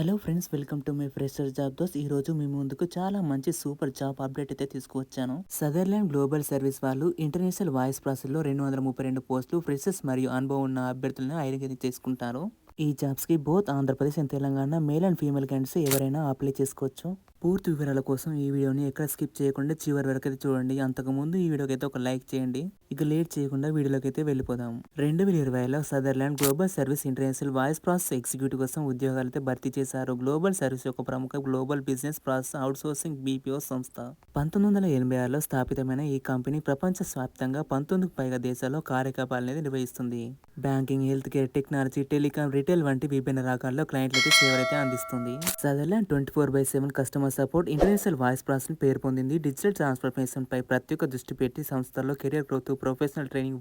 Hello friends, welcome to my fresher job those. ఈ రోజు మీ ముందుకు చాలా మంచి సూపర్ జాబ్ అప్డేట్ అయితే తీసుకువచ్చాను. సదర్లాండ్ గ్లోబల్ సర్వీస్ వాళ్ళు ఇంటర్నేషనల్ వాయిస్ ప్రాసెస్ లో 232 పోస్టులు ఫ్రెషర్స్ మరియు అనుభవం ఉన్న అభ్యర్థులను ఐడెంటిఫై చేసుకుంటారు. ఈ జాబ్స్ కి both Andhra Pradesh and Telangana male and female candidates ఎవరైనా అప్లై చేసుకోవచ్చు. పూర్తి వివరాల కోసం ఈ వీడియోని ఎక్కడ స్కిప్ చేయకుండా చివరి వరకు అయితే చూడండి. అంతకుముందు ఈ వీడియోకి అయితే ఒక లైక్ చేయండి. ఇక లేట్ చేయకుండా వీడియోలోకి అయితే వెళ్ళిపోదాం. 2020లో Sutherland global service international voice process executive కోసం ఉద్యోగాలు అయితే భర్తీ చేశారు. గ్లోబల్ సర్వీస్ యొక్క ప్రముఖ global business process outsourcing BPO సంస్థ. 1986లో స్థాపితమైన ఈ కంపెనీ ప్రపంచ వ్యాప్తంగా 19కు పైగా దేశాల్లో కార్యకలాపాలు అనేది నిర్వహిస్తుంది. Banking, health care, technology, telecom, retail వంటి విభిన్న రకాల్లో క్లయింట్లకి సేవలైతే అందిస్తుంది. Sutherland 24/7 customer support international voice processing పేరు పొందింది. డిజిటల్ ట్రాన్స్ఫర్మేషన్ పై ప్రత్యేక దృష్టి పెట్టి సంస్థల్లో career growth, professional training,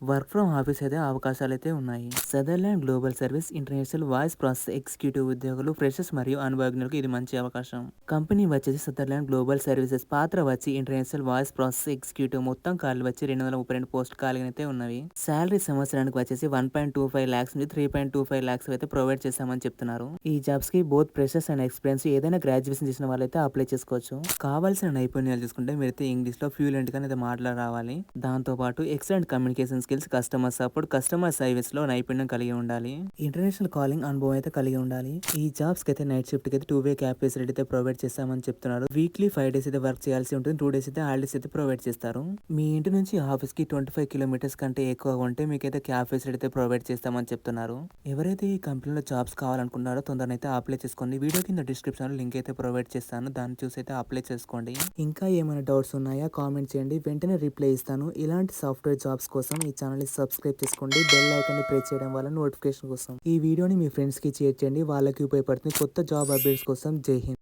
work from office అయితే అవకాశాలు అయితే ఉన్నాయి. Sutherland global service international voice process executive ఉద్యోగులు, ఫ్రెషర్స్ మరియు అనుభవజ్ఞులకు ఇది మంచి అవకాశం. కంపెనీ వచ్చేసి సదర్లాండ్ గ్లోబల్ సర్వీసెస్. పాత్ర వచ్చి ఇంటర్నేషనల్ వాయిస్ ప్రాసెస్ ఎగ్జిక్యూటివ్. మొత్తం ఖాళీలు వచ్చి 232 పోస్ట్ ఖాళీలు అయితే ఉన్నవి. శాలరీ సంవత్సరానికి వచ్చేసి 1.25 lakhs నుంచి 3.25 lakhs అయితే ప్రొవైడ్ చేస్తామని చెప్తున్నారు. ఈ జాబ్స్ కి బోత్ ఫ్రెషర్స్ అండ్ ఎక్స్పీరియన్స్ ఏదైనా గ్రాడ్యుయేషన్ చేసిన వాళ్ళైతే అప్లై చేసుకోవచ్చు. కావాల్సిన నైపుణ్యాలు చూసుకుంటే మీరైతే ఇంగ్లీష్ లో ఫ్లూయెంట్ గా అయితే మాట్లాడ రావాలి. దాంతో పాటు excellent communication skills, customer support, customer service లో నైపుణ్యం కలిగి ఉండాలి. ఇంటర్నేషనల్ కాలింగ్ అనుభవం అయితే కలిగి ఉండాలి. ఈ జాబ్స్ కి అయితే నైట్ షిఫ్ట్ కి అయితే 2-way క్యాబ్ ఫెసిలిటీ అయితే ప్రొవైడ్ చేస్తామని చెప్తున్నారు. వీక్లీ 5 days అయితే వర్క్ చేయాల్సి ఉంటుంది. 2 days అయితే హాలిడేస్ అయితే ప్రొవైడ్ చేస్తారు. మీ ఇంటి నుంచి ఆఫీస్ కి 25 kilometers కంటే ఎక్కువ ఉంటే మీకైతే క్యాబ్ ఫెసిలిటీ అయితే ప్రొవైడ్ చేస్తామని చెప్తున్నారు. ఎవరైతే ఈ కంపెనీలో జాబ్స్ కావాలనుకున్నారో తొందరగా అయితే అప్లై చేసుకోండి. వీడియో కింద డిస్క్రిప్షన్ లో లింక్ అయితే ప్రొవైడ్ చేస్తాను. దాన్ని చూసి అయితే అప్లై చేసుకోండి. ఇంకా ఏమైనా డౌట్స్ ఉన్నాయా కామెంట్ చేయండి, వెంటనే రిప్లై ఇస్తాను. ఇలాంటి సాఫ్ట్వేర్ జాబ్స్ కోసం ఈ ఛానల్ ని సబ్స్క్రైబ్ చేసుకోండి. బెల్ ఐకాన్ ని ప్రెస్ చేయడం వల్ల నోటిఫికేషన్ కోసం. ఈ వీడియోని మీ ఫ్రెండ్స్ కి షేర్ చేయండి, వాళ్ళకి ఉపయోగపడుతుంది. కొత్త జాబ్ అప్డేట్స్ కోసం జై హింద్.